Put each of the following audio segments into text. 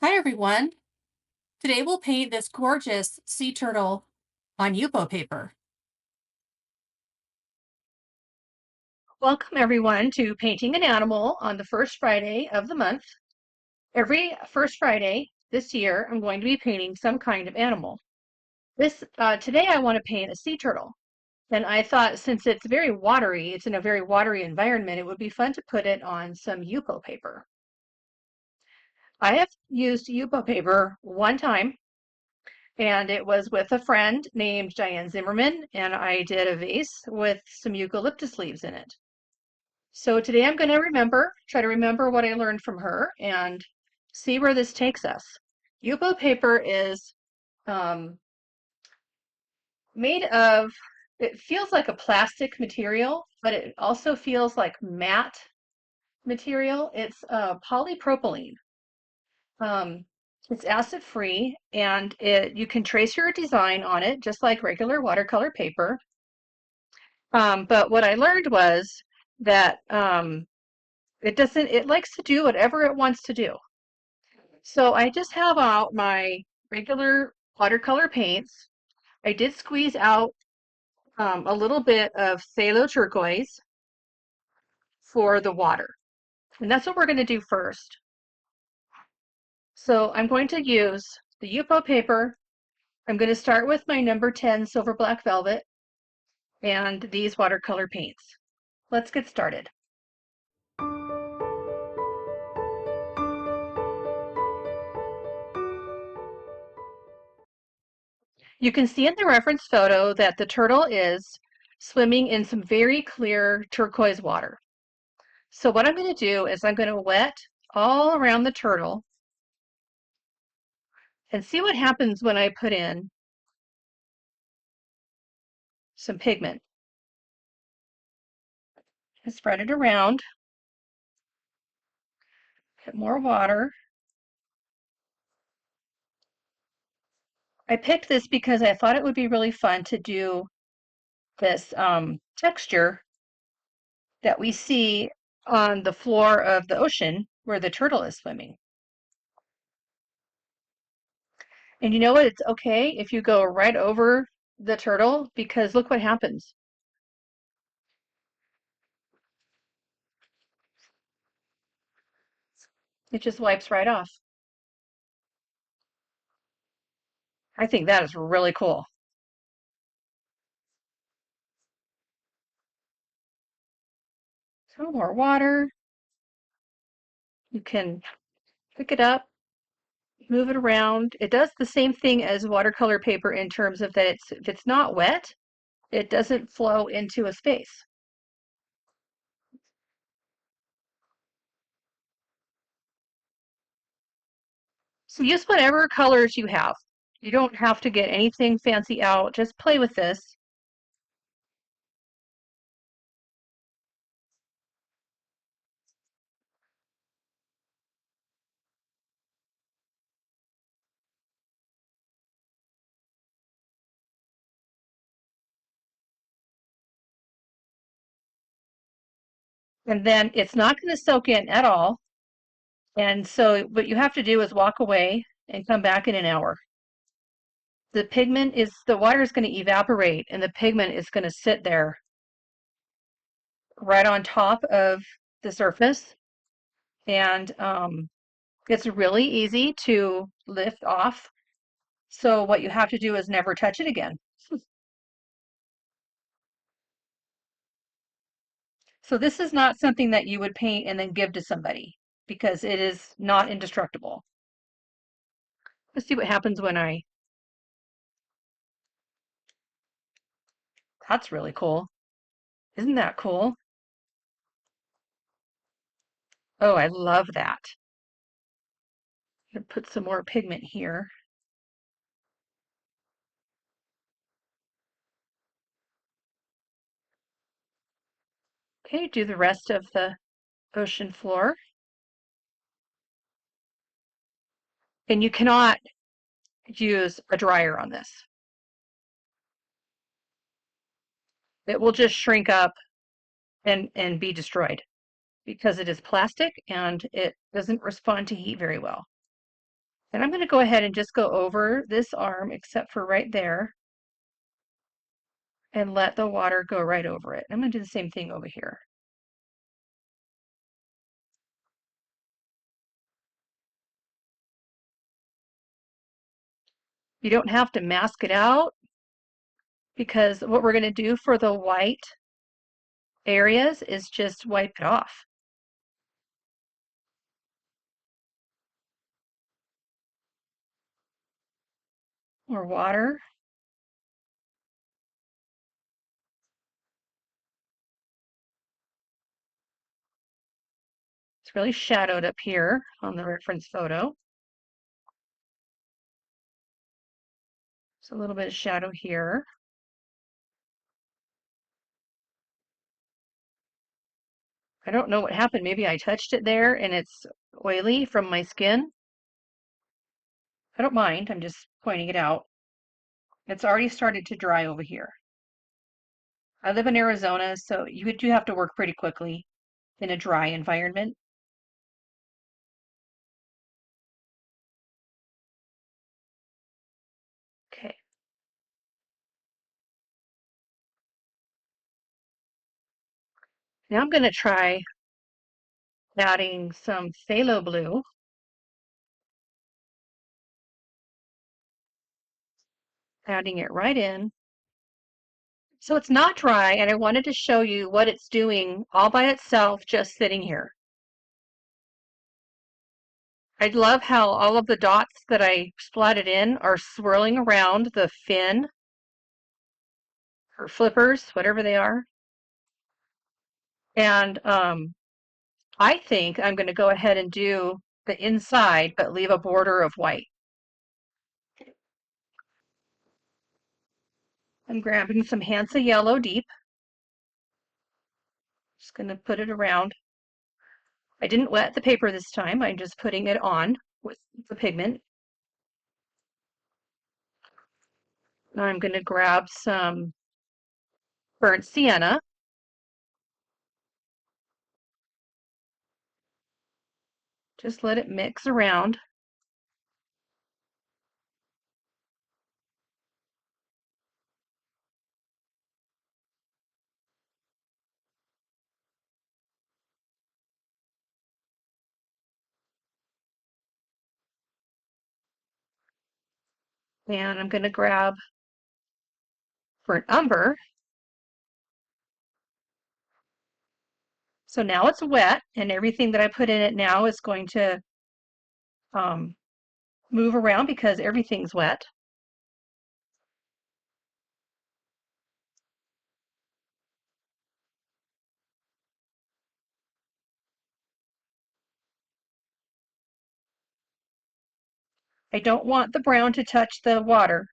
Hi everyone. Today we'll paint this gorgeous sea turtle on Yupo paper. Welcome everyone to Painting an Animal on the first Friday of the month. Every first Friday this year, I'm going to be painting some kind of animal. Today I want to paint a sea turtle. And I thought since it's very watery, it's in a very watery environment, it would be fun to put it on some Yupo paper. I have used Yupo paper one time, and it was with a friend named Diane Zimmerman, and I did a vase with some eucalyptus leaves in it. So today I'm going to try to remember what I learned from her and see where this takes us. Yupo paper is um, made of, it feels like a plastic material, but it also feels like matte material. It's polypropylene. Um, it's acid free, and you can trace your design on it just like regular watercolor paper. But what I learned was that it likes to do whatever it wants to do. So I just have out my regular watercolor paints. I did squeeze out a little bit of phthalo turquoise for the water. And that's what we're going to do first. So I'm going to use the Yupo paper. I'm going to start with my number 10 silver black velvet and these watercolor paints. Let's get started. You can see in the reference photo that the turtle is swimming in some very clear turquoise water. So what I'm going to do is I'm going to wet all around the turtle and see what happens when I put in some pigment. And spread it around, get more water. I picked this because I thought it would be really fun to do this texture that we see on the floor of the ocean where the turtle is swimming. And you know what? It's okay if you go right over the turtle because look what happens. It just wipes right off. I think that is really cool. So more water. You can pick it up, move it around. It does the same thing as watercolor paper in terms of that if it's not wet, it doesn't flow into a space. So use whatever colors you have. You don't have to get anything fancy out. Just play with this. And then it's not going to soak in at all. And so what you have to do is walk away and come back in an hour. The water is going to evaporate and the pigment is going to sit there right on top of the surface. And it's really easy to lift off. So what you have to do is never touch it again. So this is not something that you would paint and then give to somebody because it is not indestructible. Let's see what happens when that's really cool. Isn't that cool? Oh, I love that. I'm gonna put some more pigment here. Okay, do the rest of the ocean floor. And you cannot use a dryer on this. It will just shrink up and be destroyed because it is plastic and it doesn't respond to heat very well. And I'm going to go ahead and just go over this arm except for right there and let the water go right over it. I'm going to do the same thing over here. You don't have to mask it out because what we're going to do for the white areas is just wipe it off. More water. It's really shadowed up here on the reference photo. So a little bit of shadow here. I don't know what happened. Maybe I touched it there and it's oily from my skin. I don't mind. I'm just pointing it out. It's already started to dry over here. I live in Arizona, so you do have to work pretty quickly in a dry environment. Okay. Now I'm going to try adding some phthalo blue. Adding it right in. So it's not dry, and I wanted to show you what it's doing all by itself, just sitting here. I love how all of the dots that I splatted in are swirling around the fin or flippers, whatever they are. And I think I'm going to go ahead and do the inside, but leave a border of white. I'm grabbing some Hansa Yellow Deep. Just going to put it around. I didn't wet the paper this time. I'm just putting it on with the pigment. Now I'm going to grab some burnt sienna. Just let it mix around. And I'm going to grab burnt umber. So now it's wet, and everything that I put in it now is going to um, move around because everything's wet. I don't want the brown to touch the water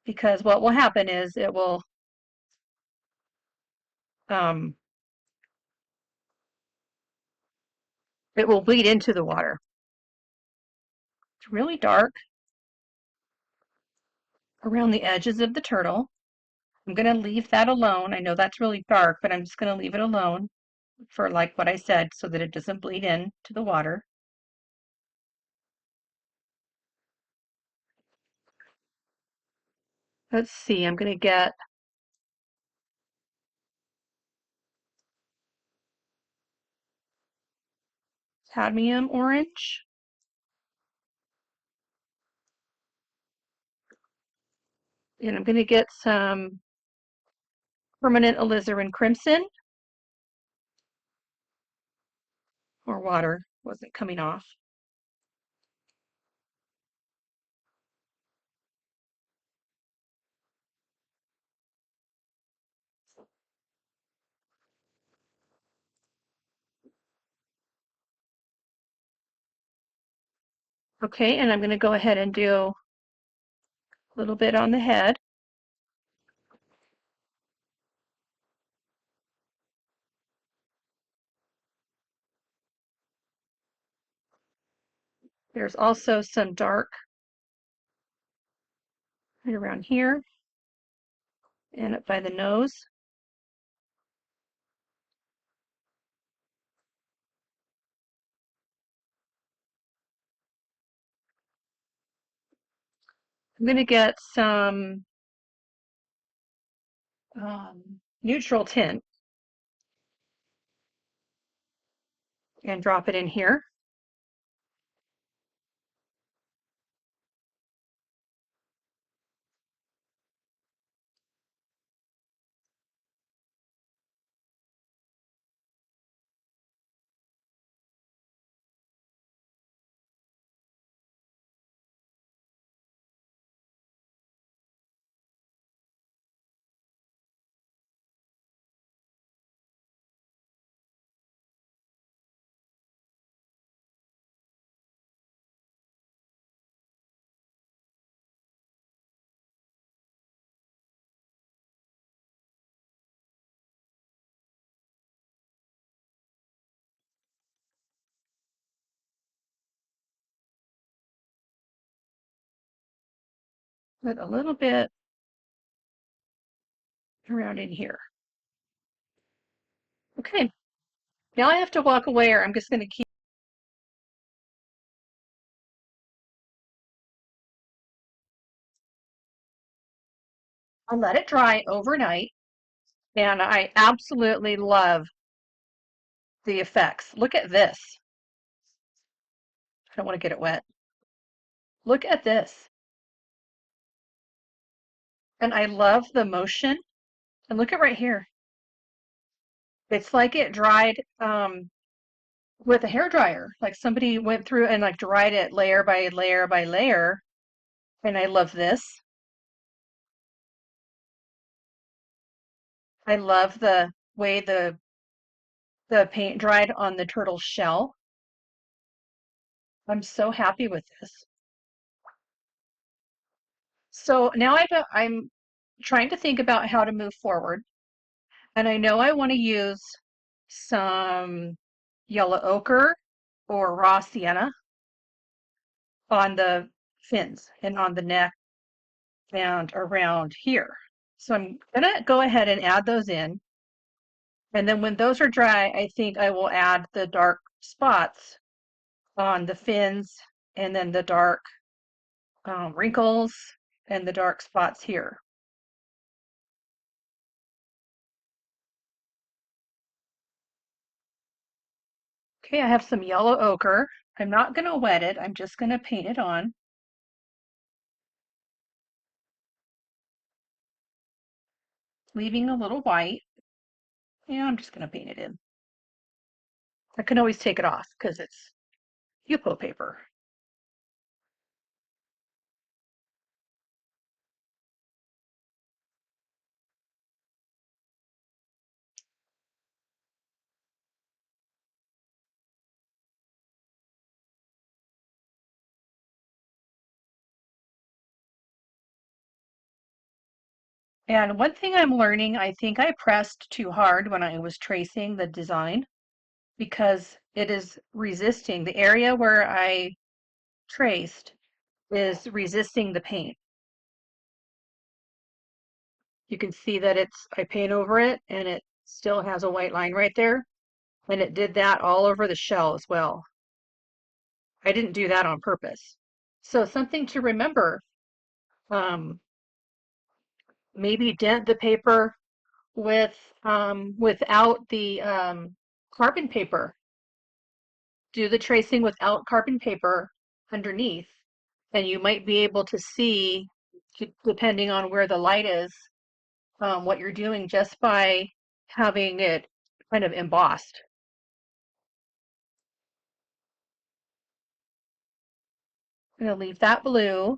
because what will happen is um, it will bleed into the water. It's really dark around the edges of the turtle. I'm going to leave that alone. I know that's really dark, but I'm just going to leave it alone for like what I said so that it doesn't bleed into the water. Let's see, I'm going to get cadmium orange. And I'm going to get some permanent alizarin crimson. More water wasn't coming off. Okay, and I'm going to go ahead and do a little bit on the head. There's also some dark right around here and up by the nose. I'm going to get some neutral tint and drop it in here. Put a little bit around in here. Okay, now I have to walk away or I'm just going to keep I let it dry overnight, and I absolutely love the effects. Look at this. I don't want to get it wet. Look at this. And I love the motion. And look at right here. It's like it dried with a hair dryer. Like somebody went through and like dried it layer by layer by layer. And I love this. I love the way the paint dried on the turtle's shell. I'm so happy with this. So now I'm trying to think about how to move forward. And I know I want to use some yellow ochre or raw sienna on the fins and on the neck and around here. So I'm gonna go ahead and add those in. And then when those are dry, I think I will add the dark spots on the fins and then the dark wrinkles and the dark spots here. Okay, I have some yellow ochre. I'm not gonna wet it, I'm just gonna paint it on. Leaving a little white. Yeah, I'm just gonna paint it in. I can always take it off because it's Yupo paper. And one thing I'm learning, I think I pressed too hard when I was tracing the design because it is resisting. The area where I traced is resisting the paint. You can see that I paint over it and it still has a white line right there. And it did that all over the shell as well. I didn't do that on purpose. So something to remember, um, maybe dent the paper without the carbon paper. Do the tracing without carbon paper underneath, and you might be able to see, depending on where the light is, what you're doing just by having it kind of embossed. I'm going to leave that blue.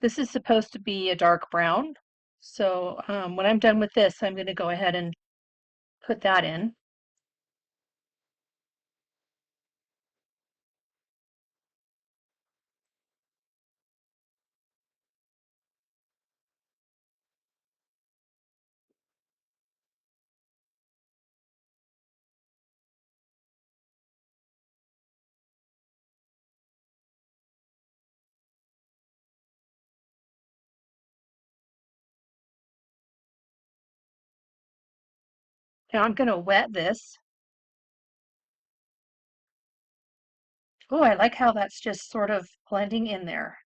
This is supposed to be a dark brown. So when I'm done with this, I'm going to go ahead and put that in. Now I'm going to wet this. Oh, I like how that's just sort of blending in there.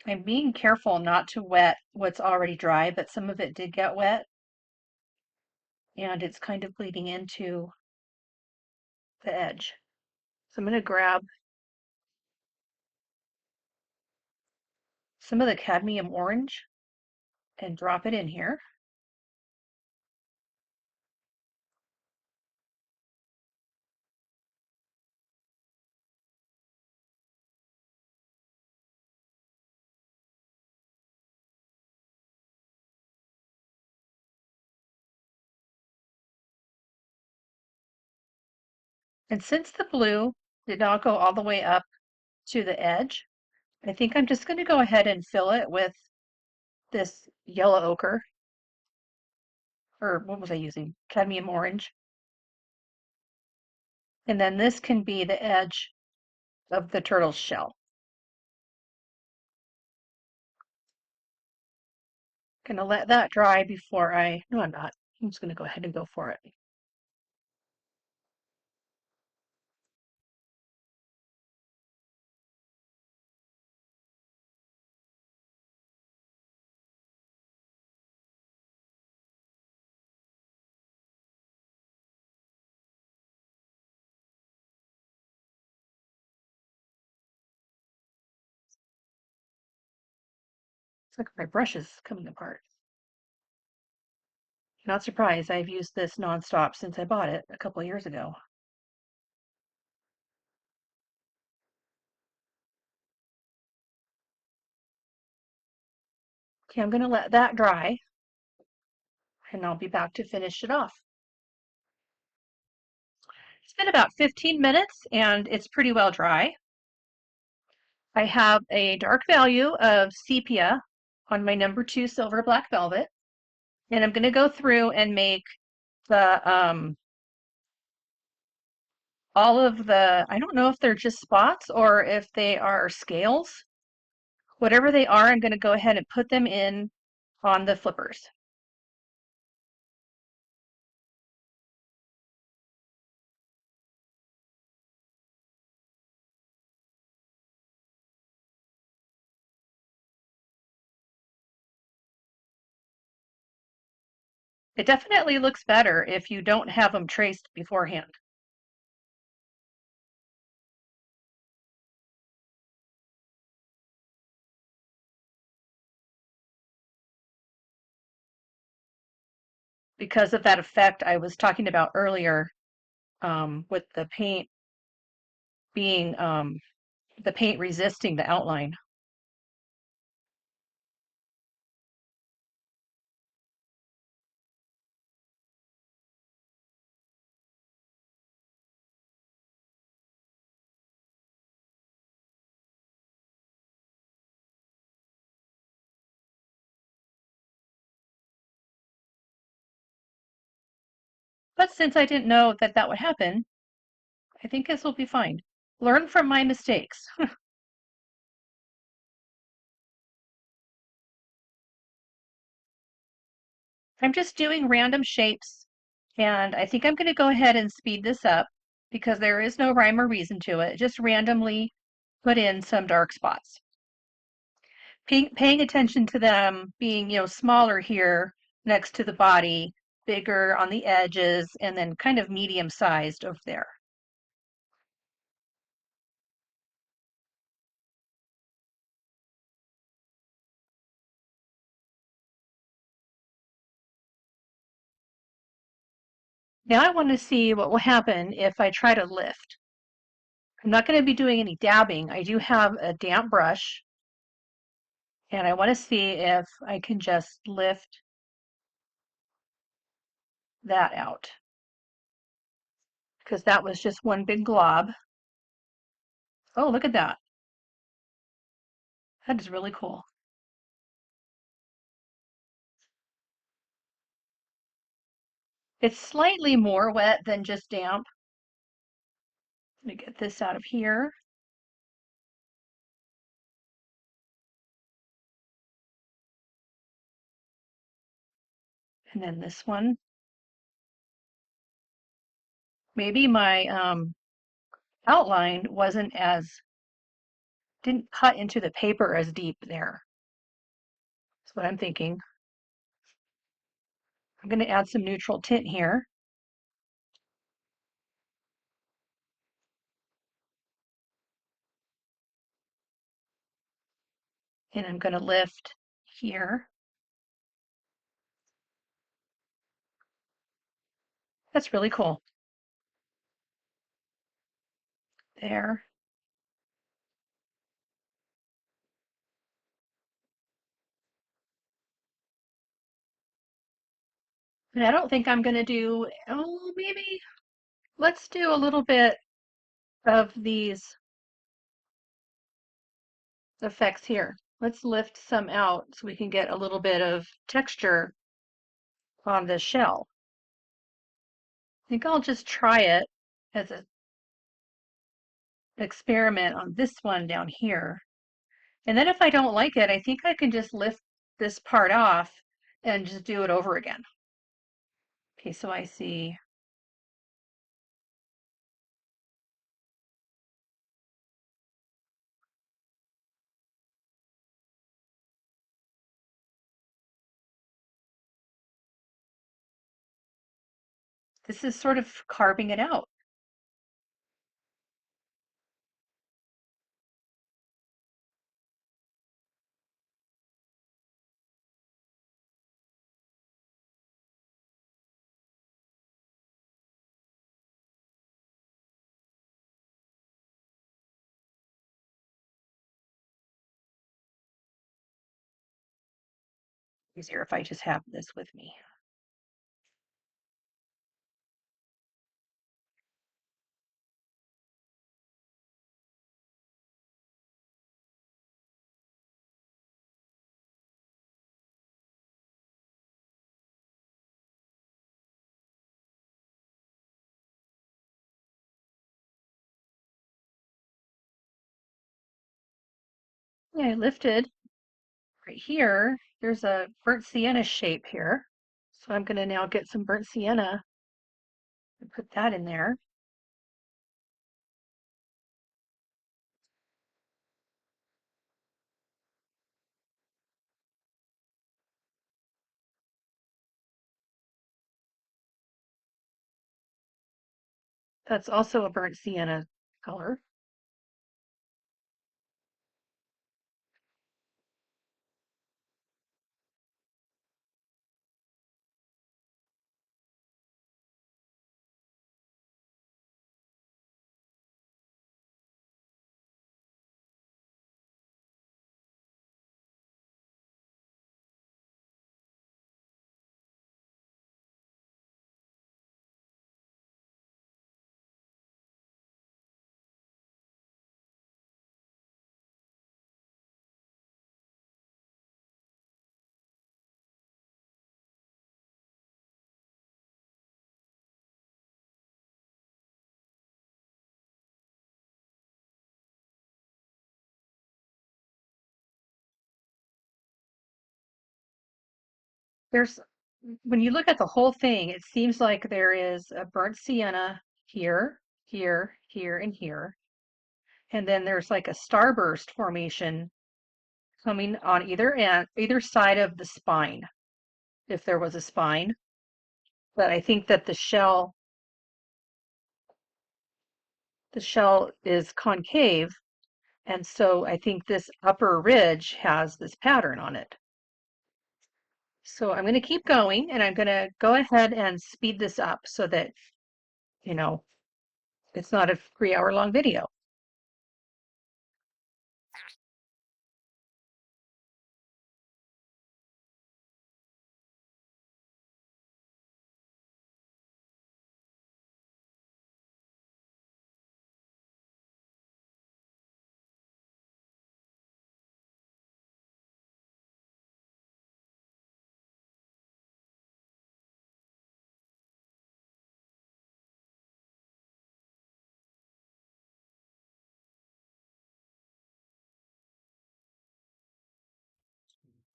I'm being careful not to wet what's already dry, but some of it did get wet and it's kind of bleeding into the edge. So I'm going to grab some of the cadmium orange and drop it in here. And since the blue did not go all the way up to the edge, I think I'm just going to go ahead and fill it with this yellow ochre, or what was I using? Cadmium orange. And then this can be the edge of the turtle's shell. Gonna let that dry before no, I'm not. I'm just gonna go ahead and go for it. It's like my brush is coming apart. Not surprised, I've used this nonstop since I bought it a couple of years ago. Okay, I'm gonna let that dry and I'll be back to finish it off. It's been about 15 minutes and it's pretty well dry. I have a dark value of sepia on my number 2 silver black velvet, and I'm going to go through and make the all of the, I don't know if they're just spots or if they are scales. Whatever they are, I'm going to go ahead and put them in on the flippers. It definitely looks better if you don't have them traced beforehand. Because of that effect I was talking about earlier, with the paint being, the paint resisting the outline. But since I didn't know that that would happen, I think this will be fine. Learn from my mistakes. I'm just doing random shapes, and I think I'm going to go ahead and speed this up because there is no rhyme or reason to it. Just randomly put in some dark spots. Paying attention to them being, smaller here next to the body, bigger on the edges, and then kind of medium sized over there. Now I want to see what will happen if I try to lift. I'm not going to be doing any dabbing. I do have a damp brush, and I want to see if I can just lift that out because that was just one big glob. Oh, look at that. That is really cool. It's slightly more wet than just damp. Let me get this out of here. And then this one. maybe my outline didn't cut into the paper as deep there. That's what I'm thinking. I'm going to add some neutral tint here. And I'm going to lift here. That's really cool. There. And I don't think I'm going to do, oh, maybe let's do a little bit of these effects here. Let's lift some out so we can get a little bit of texture on the shell. I think I'll just try it as an experiment on this one down here. And then if I don't like it, I think I can just lift this part off and just do it over again. Okay, so I see. This is sort of carving it out. Easier if I just have this with me. Yeah, I lifted right here. There's a burnt sienna shape here. So I'm going to now get some burnt sienna and put that in there. That's also a burnt sienna color. There's, when you look at the whole thing, it seems like there is a burnt sienna here, here, here, and here. And then there's like a starburst formation coming on either side of the spine, if there was a spine. But I think that the shell is concave, and so I think this upper ridge has this pattern on it. So I'm going to keep going, and I'm going to go ahead and speed this up so that, you know, it's not a 3-hour long video.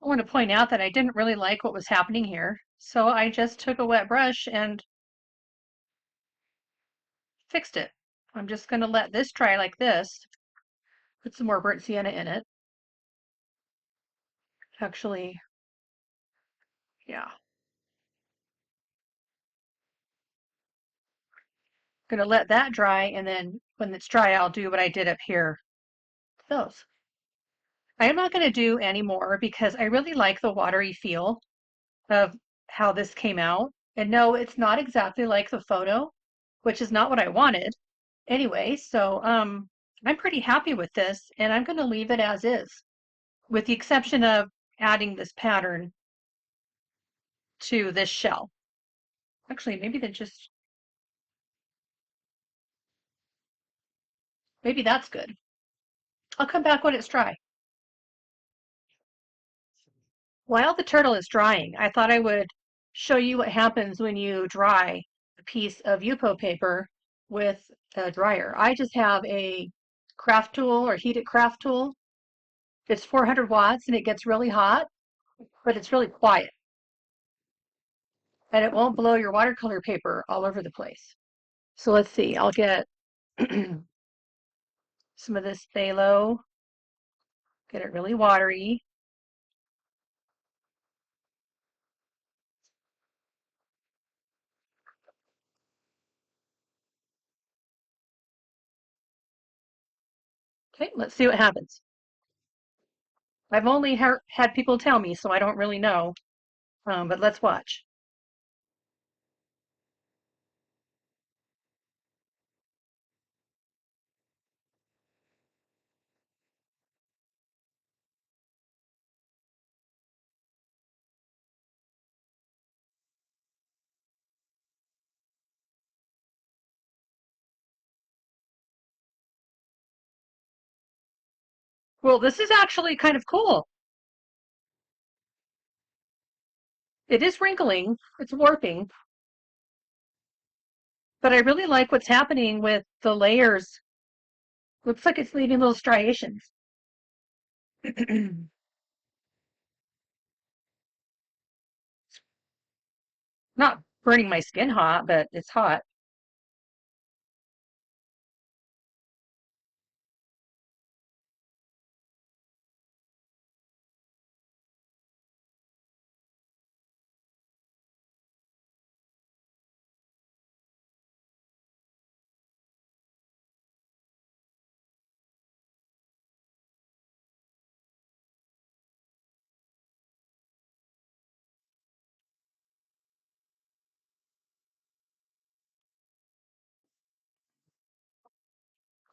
I want to point out that I didn't really like what was happening here, so I just took a wet brush and fixed it. I'm just going to let this dry like this. Put some more burnt sienna in it. Actually, yeah. Going to let that dry, and then when it's dry, I'll do what I did up here. Those. I am not going to do any more because I really like the watery feel of how this came out. And no, it's not exactly like the photo, which is not what I wanted anyway. So I'm pretty happy with this, and I'm going to leave it as is, with the exception of adding this pattern to this shell. Actually, maybe that's good. I'll come back when it's dry. While the turtle is drying, I thought I would show you what happens when you dry a piece of Yupo paper with a dryer. I just have a craft tool or heated craft tool. It's 400 watts and it gets really hot, but it's really quiet. And it won't blow your watercolor paper all over the place. So let's see, I'll get some of this phthalo, get it really watery. Okay, let's see what happens. I've only had people tell me, so I don't really know, but let's watch. Well, this is actually kind of cool. It is wrinkling, it's warping, but I really like what's happening with the layers. Looks like it's leaving little striations. Not burning my skin hot, but it's hot.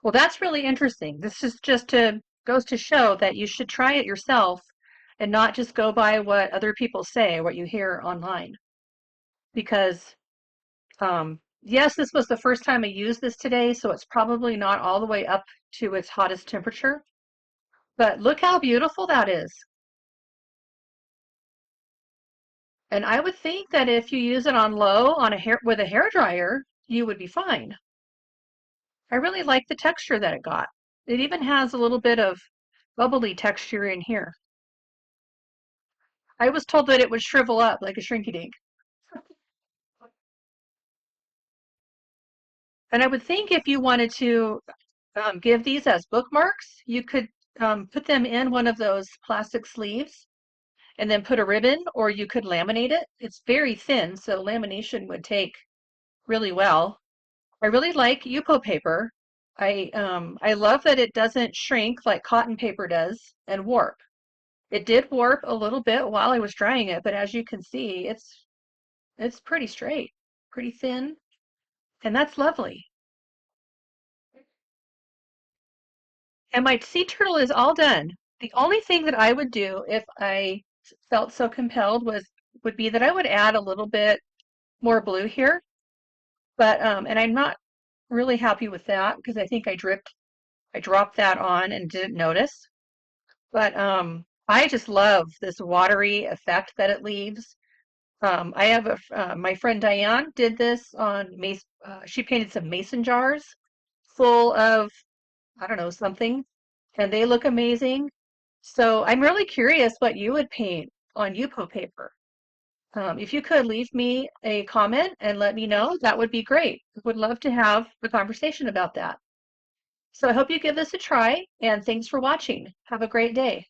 Well, that's really interesting. This is just to goes to show that you should try it yourself and not just go by what other people say, what you hear online. Because yes, this was the first time I used this today, so it's probably not all the way up to its hottest temperature. But look how beautiful that is. And I would think that if you use it on low on a hair with a hair dryer, you would be fine. I really like the texture that it got. It even has a little bit of bubbly texture in here. I was told that it would shrivel up like a shrinky dink. And I would think if you wanted to give these as bookmarks, you could put them in one of those plastic sleeves and then put a ribbon, or you could laminate it. It's very thin, so lamination would take really well. I really like Yupo paper. I love that it doesn't shrink like cotton paper does and warp. It did warp a little bit while I was drying it, but as you can see, it's pretty straight, pretty thin, and that's lovely. And my sea turtle is all done. The only thing that I would do if I felt so compelled would be that I would add a little bit more blue here, but and I'm not really happy with that because I think I dropped that on and didn't notice. But I just love this watery effect that it leaves. I have my friend Diane did this on she painted some mason jars full of, I don't know, something, and they look amazing. So I'm really curious what you would paint on Yupo paper. If you could leave me a comment and let me know, that would be great. I would love to have a conversation about that. So I hope you give this a try, and thanks for watching. Have a great day.